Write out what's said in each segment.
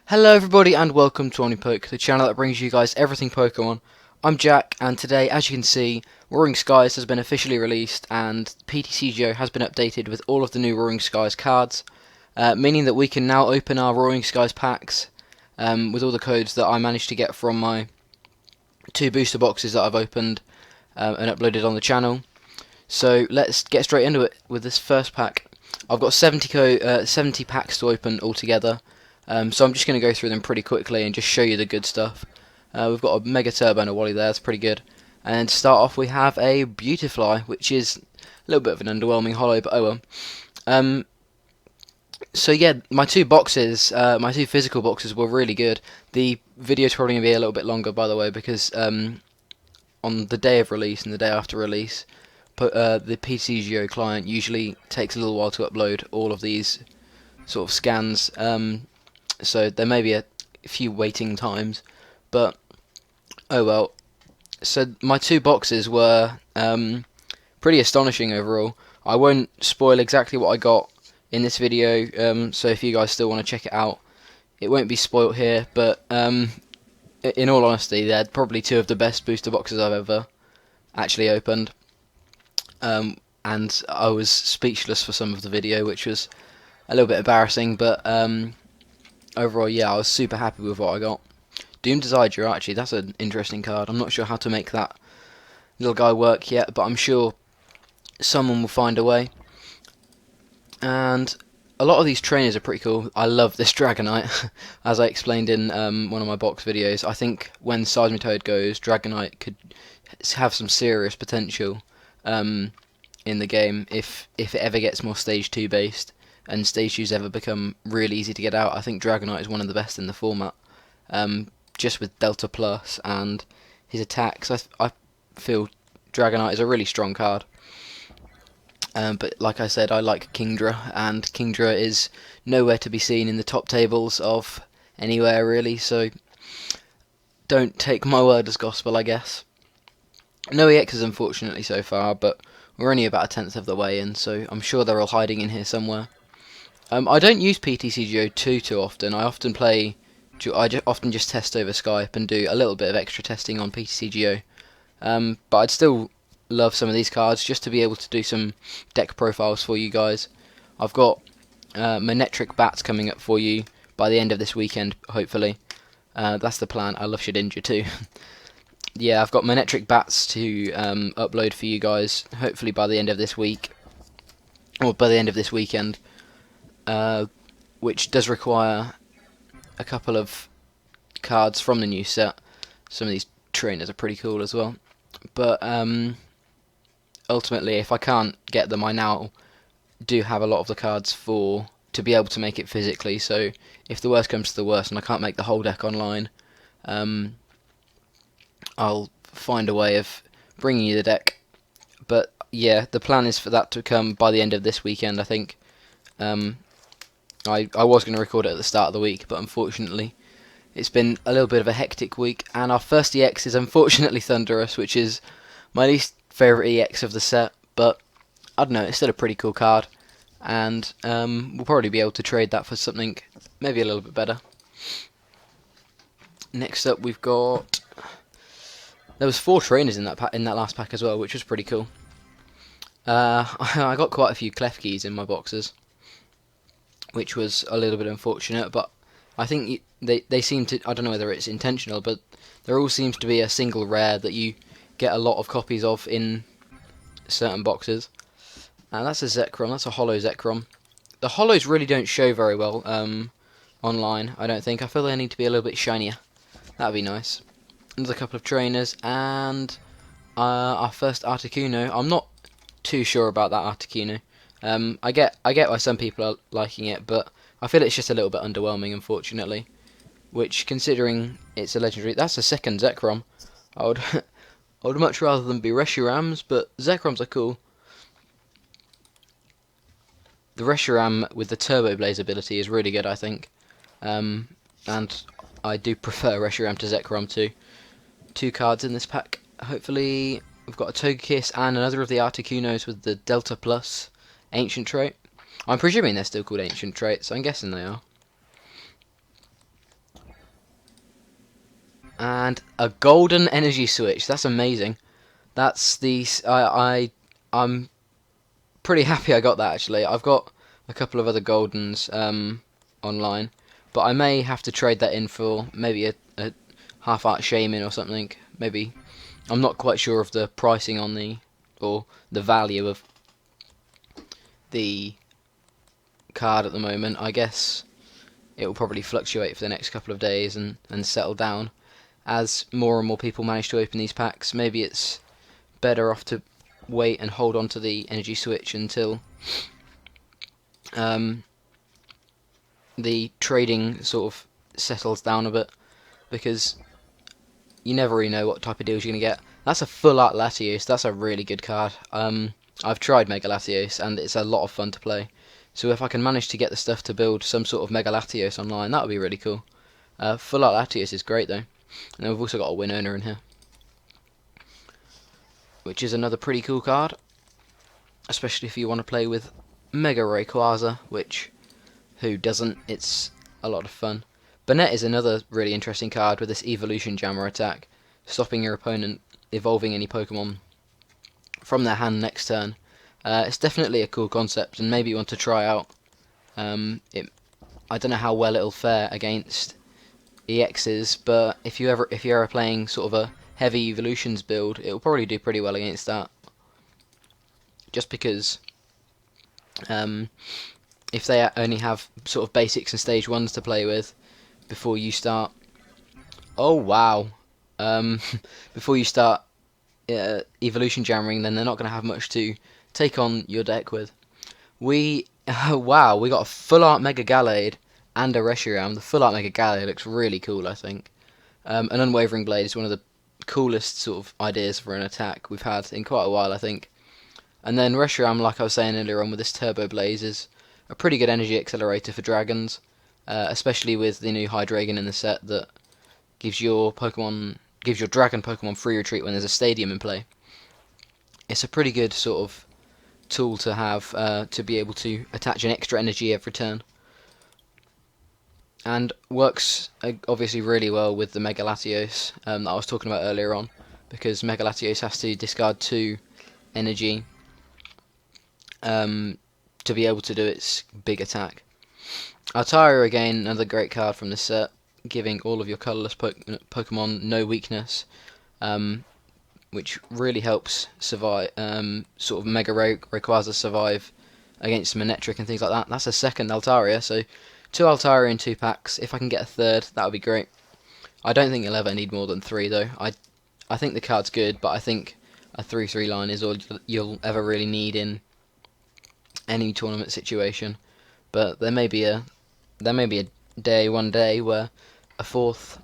Hello everybody and welcome to Omnipoke, the channel that brings you guys everything Pokemon. I'm Jack, and today, as you can see, Roaring Skies has been officially released and PTCGO has been updated with all of the new Roaring Skies cards, meaning that we can now open our Roaring Skies packs with all the codes that I managed to get from my 2 booster boxes that I've opened and uploaded on the channel. So let's get straight into it with this first pack. I've got 70 packs to open altogether. So I'm just going to go through them pretty quickly and just show you the good stuff. We've got a Mega Turbo and a Wally there, that's pretty good. And to start off we have a Beautifly, which is a little bit of an underwhelming holo, but oh well. So yeah, my two physical boxes were really good. The video's probably going to be a little bit longer, by the way, because on the day of release and the day after release, the PTCGO client usually takes a little while to upload all of these sort of scans. So there may be a few waiting times, but oh well. So my two boxes were pretty astonishing overall. I won't spoil exactly what I got in this video, so if you guys still want to check it out, it won't be spoilt here, but in all honesty, they're probably two of the best booster boxes I've ever actually opened. And I was speechless for some of the video, which was a little bit embarrassing, but overall, yeah, I was super happy with what I got. Doom Decider, actually, that's an interesting card. I'm not sure how to make that little guy work yet, but I'm sure someone will find a way. And a lot of these trainers are pretty cool. I love this Dragonite, as I explained in one of my box videos. I think when Seismitoad goes, Dragonite could have some serious potential in the game if it ever gets more Stage 2 based. And Stage 2's ever become really easy to get out. I think Dragonite is one of the best in the format. Just with Delta Plus and his attacks, I feel Dragonite is a really strong card. But like I said, I like Kingdra, and Kingdra is nowhere to be seen in the top tables of anywhere really, so don't take my word as gospel, I guess. No EXs unfortunately so far, but we're only about a tenth of the way in, so I'm sure they're all hiding in here somewhere. I don't use PTCGO too often. I often often just test over Skype and do a little bit of extra testing on PTCGO. But I'd still love some of these cards just to be able to do some deck profiles for you guys. I've got Manectric Bats coming up for you by the end of this weekend, hopefully. That's the plan. I love Shedinja too. Yeah, I've got Manectric Bats to upload for you guys, hopefully by the end of this week, or by the end of this weekend. Which does require a couple of cards from the new set. Some of these trainers are pretty cool as well. But ultimately, if I can't get them, I now do have a lot of the cards to be able to make it physically. So if the worst comes to the worst and I can't make the whole deck online, I'll find a way of bringing you the deck. But yeah, the plan is for that to come by the end of this weekend, I think. I was going to record it at the start of the week, but unfortunately it's been a little bit of a hectic week, and our first EX is unfortunately Thunderous, which is my least favourite EX of the set, but I don't know, it's still a pretty cool card, and we'll probably be able to trade that for something maybe a little bit better. Next up we've got... There was 4 trainers in that last pack as well, which was pretty cool. I got quite a few Klefkis in my boxes, which was a little bit unfortunate, but I think they seem to, I don't know whether it's intentional, but there all seems to be a single rare that you get a lot of copies of in certain boxes. And that's a Zekrom, that's a holo Zekrom. The holos really don't show very well online, I don't think. I feel they need to be a little bit shinier. That would be nice. Another couple of trainers, and our first Articuno. I'm not too sure about that Articuno. I get why some people are liking it, but I feel it's just a little bit underwhelming, unfortunately. Which, considering it's a legendary, that's a second Zekrom. I would much rather than be Reshurams, but Zekroms are cool. The Reshiram with the Turbo Blaze ability is really good, I think. And I do prefer Reshiram to Zekrom too. 2 cards in this pack. Hopefully, we've got a Togekiss and another of the Articunos with the Delta Plus Ancient trait. I'm presuming they're still called Ancient traits, I'm guessing they are. And a golden energy switch. That's amazing. That's the I'm pretty happy I got that actually. I've got a couple of other goldens online, but I may have to trade that in for maybe a half art shaman or something. Maybe I'm not quite sure of the pricing on the value of the card at the moment. I guess it will probably fluctuate for the next couple of days and settle down as more and more people manage to open these packs. Maybe it's better off to wait and hold on to the energy switch until the trading sort of settles down a bit, because you never really know what type of deals you're going to get. That's a full art Latios. That's a really good card. I've tried Mega Latios and it's a lot of fun to play. So if I can manage to get the stuff to build some sort of Mega Latios online, that would be really cool. Full art Latios is great though. And we've also got a win earner in here, which is another pretty cool card, especially if you want to play with Mega Rayquaza, which who doesn't? It's a lot of fun. Banette is another really interesting card with this Evolution Jammer attack, stopping your opponent evolving any Pokemon from their hand next turn. It's definitely a cool concept, and maybe you want to try out. I don't know how well it'll fare against EXs, but if you're ever playing sort of a heavy evolutions build, it'll probably do pretty well against that. Just because if they only have sort of basics and stage 1s to play with before you start. Oh wow! Before you start evolution jammering, then they're not going to have much to take on your deck with. Wow, we got a full art Mega Gallade and a Reshiram. The full art Mega Gallade looks really cool, I think. An Unwavering Blade is one of the coolest sort of ideas for an attack we've had in quite a while, I think. And then Reshiram, like I was saying earlier on with this Turbo Blaze, is a pretty good energy accelerator for dragons, especially with the new Hydreigon in the set that gives your dragon Pokemon free retreat when there's a stadium in play. It's a pretty good sort of tool to have to be able to attach an extra energy every turn, and works obviously really well with the Mega Latios that I was talking about earlier on, because Mega Latios has to discard 2 energy to be able to do its big attack. Altaria, again, another great card from this set, giving all of your colourless Pokemon no weakness, which really helps survive, sort of Mega Rayquaza survive against Manectric and things like that. That's a second Altaria, so 2 Altaria in 2 packs. If I can get a third, that would be great. I don't think you'll ever need more than 3 though. I think the card's good, but I think a 3/3 line is all you'll ever really need in any tournament situation. But there may be a one day where a 4th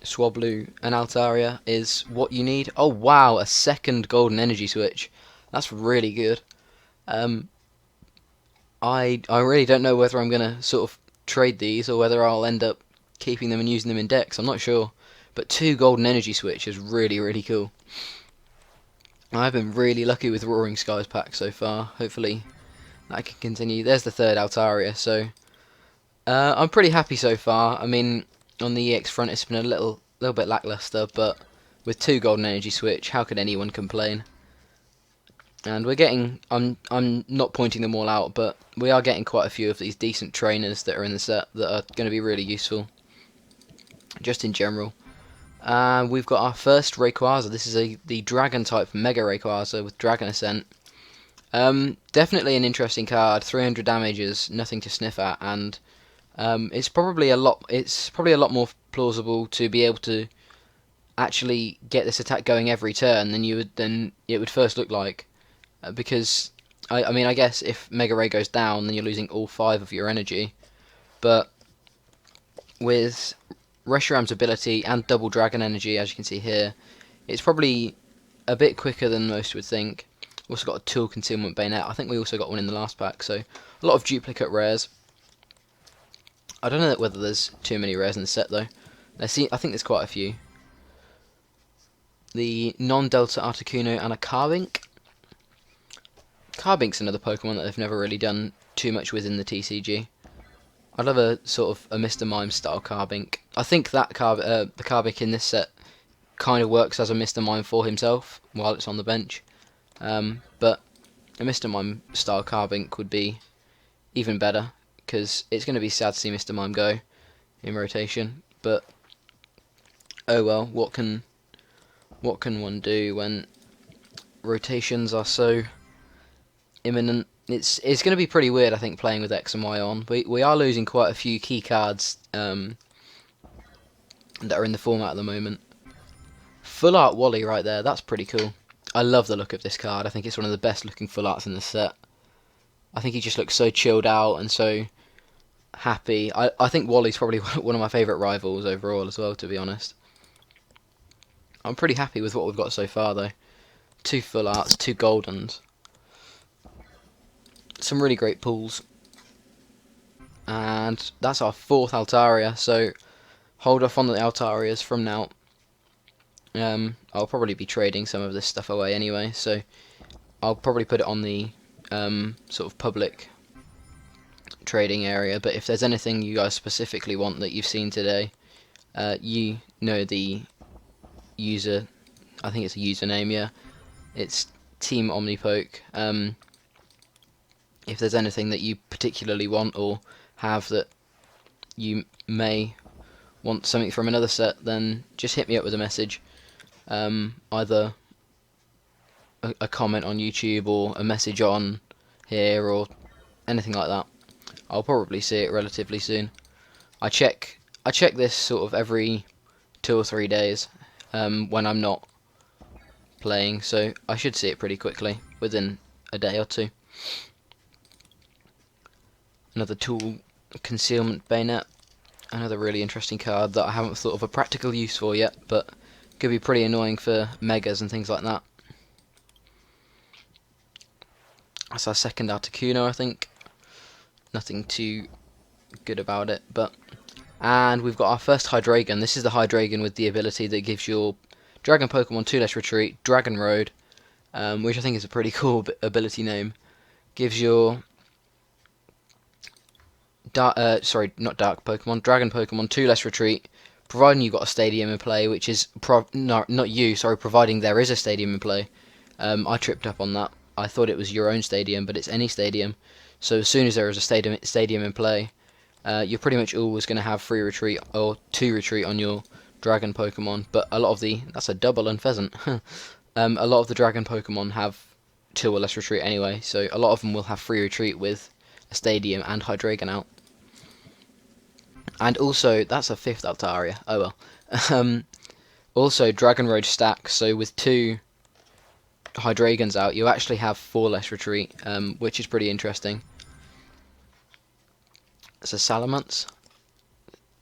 Swablu and Altaria is what you need. Oh wow, a second golden energy switch. That's really good. I really don't know whether I'm gonna sort of trade these or whether I'll end up keeping them and using them in decks. I'm not sure. But 2 golden energy switch is really cool. I've been really lucky with Roaring Skies pack so far. Hopefully that can continue. There's the 3rd Altaria, so I'm pretty happy so far. I mean, on the EX front it's been a little bit lackluster, but with 2 golden energy switch, how could anyone complain? And we're getting, I'm not pointing them all out, but we are getting quite a few of these decent trainers that are in the set that are going to be really useful, just in general. We've got our first Rayquaza. This is the Dragon type Mega Rayquaza with Dragon Ascent. Definitely an interesting card. 300 damage is nothing to sniff at, and it's probably a lot more plausible to be able to actually get this attack going every turn than it would first look like. Because I mean, I guess if Mega Ray goes down, then you're losing all 5 of your energy. But with Reshiram's ability and double Dragon energy, as you can see here, it's probably a bit quicker than most would think. We've also got a Tool Concealment Bayonet. I think we also got one in the last pack, so a lot of duplicate rares. I don't know whether there's too many rares in the set though. I think there's quite a few. The non-Delta Articuno and a Carbink. Carbink's another Pokemon that they've never really done too much with in the TCG. I'd love a sort of a Mr. Mime style Carbink. I think that the Carbink in this set kind of works as a Mr. Mime for himself while it's on the bench. But a Mr. Mime style Carbink would be even better, because it's going to be sad to see Mr. Mime go in rotation. But oh well, what can one do when rotations are so imminent? It's going to be pretty weird, I think, playing with X and Y on. We are losing quite a few key cards that are in the format at the moment. Full art Wally right there, that's pretty cool. I love the look of this card. I think it's one of the best looking full arts in the set. I think he just looks so chilled out and so happy. I think Wally's probably one of my favourite rivals overall as well, to be honest. I'm pretty happy with what we've got so far though. 2 full arts, 2 goldens. Some really great pulls. And that's our 4th Altaria, so hold off on the Altarias from now. I'll probably be trading some of this stuff away anyway, so I'll probably put it on the sort of public trading area. But if there's anything you guys specifically want that you've seen today, you know the user, I think it's a username, yeah, it's Team Omnipoke. If there's anything that you particularly want or have that you may want something from another set, then just hit me up with a message. Either a comment on YouTube or a message on here or anything like that. I'll probably see it relatively soon. I check this sort of every 2 or 3 days when I'm not playing, so I should see it pretty quickly, within a day or 2. Another tool, Concealment Bayonet. Another really interesting card that I haven't thought of a practical use for yet, but could be pretty annoying for megas and things like that. That's our 2nd Articuno, I think. Nothing too good about it, and we've got our first Hydreigon. This is the Hydreigon with the ability that gives your Dragon Pokemon 2 less retreat, Dragon Road, which I think is a pretty cool ability name. Gives your Dragon Pokemon 2 less retreat, providing you've got a stadium in play, which is providing there is a stadium in play. I tripped up on that. I thought it was your own stadium, but it's any stadium. So as soon as there is a stadium in play, you're pretty much always going to have 3 retreat or 2 retreat on your Dragon Pokemon. But a lot of that's a double and pheasant. A lot of the Dragon Pokemon have 2 or less retreat anyway, so a lot of them will have 3 retreat with a stadium and Hydreigon out. And also, that's a 5th Altaria. Oh well. Also, Dragon Road stacks. So with 2 Hydreigons out, you actually have 4 less retreat, which is pretty interesting. It's a Salamence.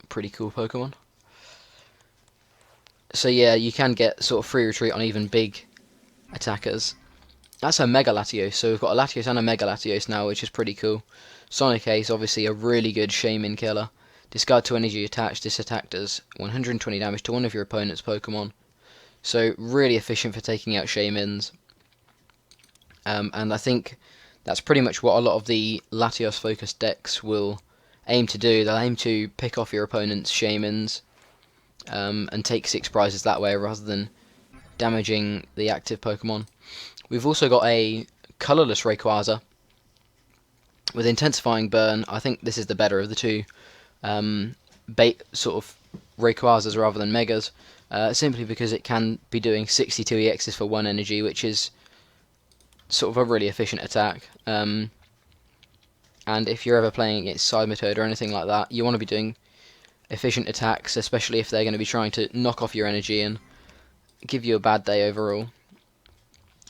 Pretty cool Pokemon. So yeah, you can get sort of 3 retreat on even big attackers. That's a Mega Latios. So we've got a Latios and a Mega Latios now, which is pretty cool. Sonic Ace, obviously a really good Shaman killer. Discard 2 energy attached. This attack does 120 damage to one of your opponent's Pokemon. So really efficient for taking out Shamans. And I think that's pretty much what a lot of the Latios focused decks will aim to do. They'll aim to pick off your opponent's Shamans and take 6 prizes that way rather than damaging the active Pokemon. We've also got a colourless Rayquaza with Intensifying Burn. I think this is the better of the 2 sort of Rayquazas rather than Megas, simply because it can be doing 62 EXs for 1 energy, which is sort of a really efficient attack. And if you're ever playing against Cybertoad or anything like that, you want to be doing efficient attacks, especially if they're going to be trying to knock off your energy and give you a bad day overall.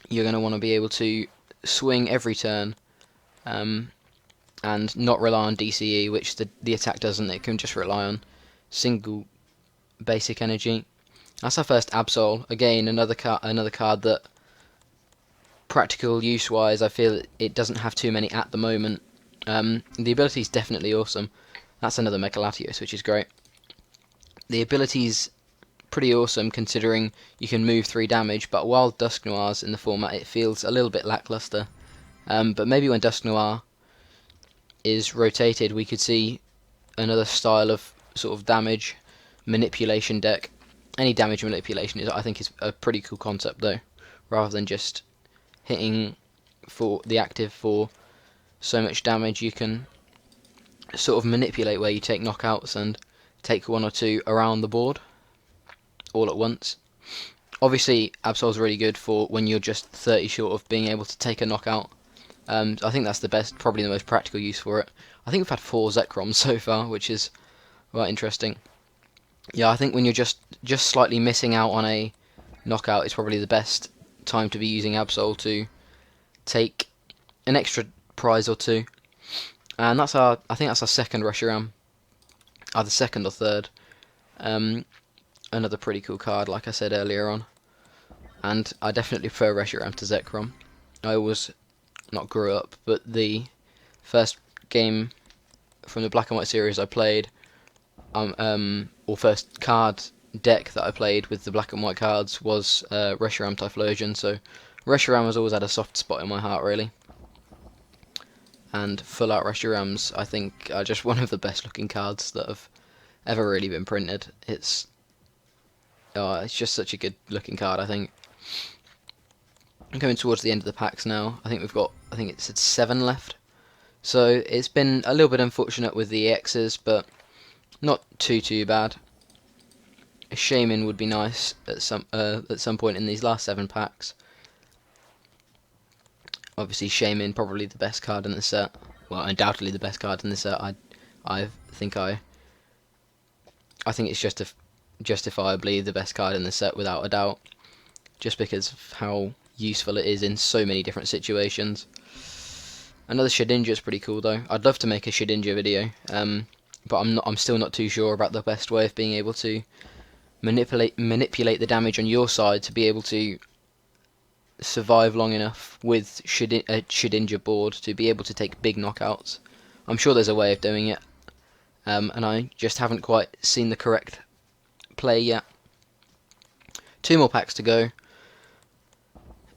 You're going to want to be able to swing every turn and not rely on DCE, which the attack doesn't. It can just rely on single basic energy. That's our first Absol. Again, another card that, practical use-wise, I feel it doesn't have too many at the moment. The ability is definitely awesome. That's another Mega Latios, which is great. The ability's pretty awesome considering you can move 3 damage, but while Dusknoir's in the format, it feels a little bit lackluster. But maybe when Dusknoir is rotated, we could see another style of sort of damage manipulation deck. any damage manipulation I think is a pretty cool concept though, rather than just hitting for the active for so much damage. You can sort of manipulate where you take knockouts and take one or two around the board all at once. Obviously, Absol's really good for when you're just 30 short of being able to take a knockout. I think that's the best, probably the most practical use for it. I think we've had 4 Zekroms so far, which is quite interesting. Yeah, I think when you're just slightly missing out on a knockout, it's probably the best time to be using Absol to take an extra prize or two. And I think that's our second Reshiram, either second or third. Another pretty cool card, like I said earlier on. And I definitely prefer Reshiram to Zekrom. I always, not grew up, but the first game from the Black and White series I played, or first card deck that I played with the Black and White cards was Reshiram Typhlosion, so Reshiram has always had a soft spot in my heart, really. And full art Reshirams, I think, are just one of the best looking cards that have ever really been printed. It's just such a good looking card, I think. I'm coming towards the end of the packs now. I think it's 7 left. So it's been a little bit unfortunate with the EXs, but not too bad. A Shaman would be nice at some point in these last 7 packs. Obviously, Shaman probably the best card in the set. Well, undoubtedly the best card in the set. I think it's justifiably the best card in the set without a doubt, just because of how useful it is in so many different situations. Another Shedinja is pretty cool though. I'd love to make a Shedinja video, but I'm still not too sure about the best way of being able to manipulate the damage on your side to be able to survive long enough with a Shedinja board to be able to take big knockouts. I'm sure there's a way of doing it, and I just haven't quite seen the correct play yet. 2 more packs to go.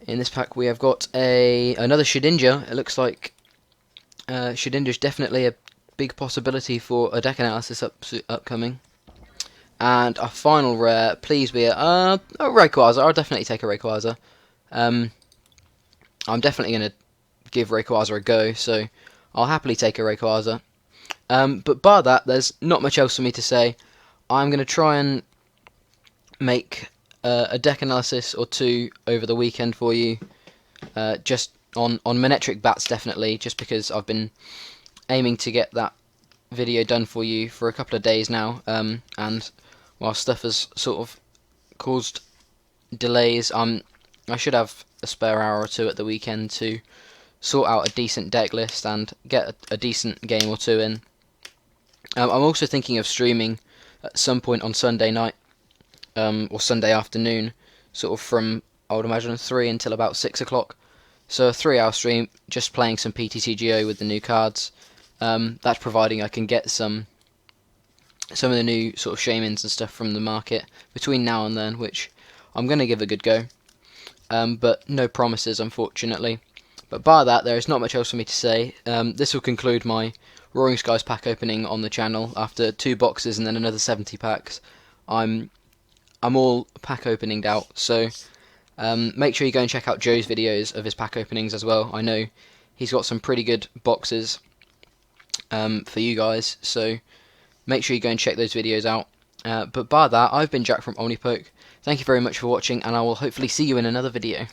In this pack we have got another Shedinja. It looks like Shedinja is definitely a big possibility for a deck analysis upcoming. And our final rare, please be a Rayquaza. I'll definitely take a Rayquaza. I'm definitely going to give Rayquaza a go, so I'll happily take a Rayquaza. But bar that, there's not much else for me to say. I'm going to try and make a deck analysis or 2 over the weekend for you, just on Manectric Bats definitely, just because I've been aiming to get that video done for you for a couple of days now, and while stuff has sort of caused delays, I should have a spare hour or 2 at the weekend to sort out a decent deck list and get a decent game or 2 in. I'm also thinking of streaming at some point on Sunday night, or Sunday afternoon, sort of from, I would imagine, 3 until about 6 o'clock. So a 3-hour stream, just playing some PTCGO with the new cards. That's providing I can get some of the new sort of Shamans and stuff from the market between now and then, which I'm going to give a good go. But no promises, unfortunately. But bar that, there is not much else for me to say. This will conclude my Roaring Skies pack opening on the channel. After 2 boxes and then another 70 packs, I'm all pack openinged out. So make sure you go and check out Joe's videos of his pack openings as well. I know he's got some pretty good boxes for you guys, so make sure you go and check those videos out. But bar that, I've been Jack from Omnipoke. Thank you very much for watching, and I will hopefully see you in another video.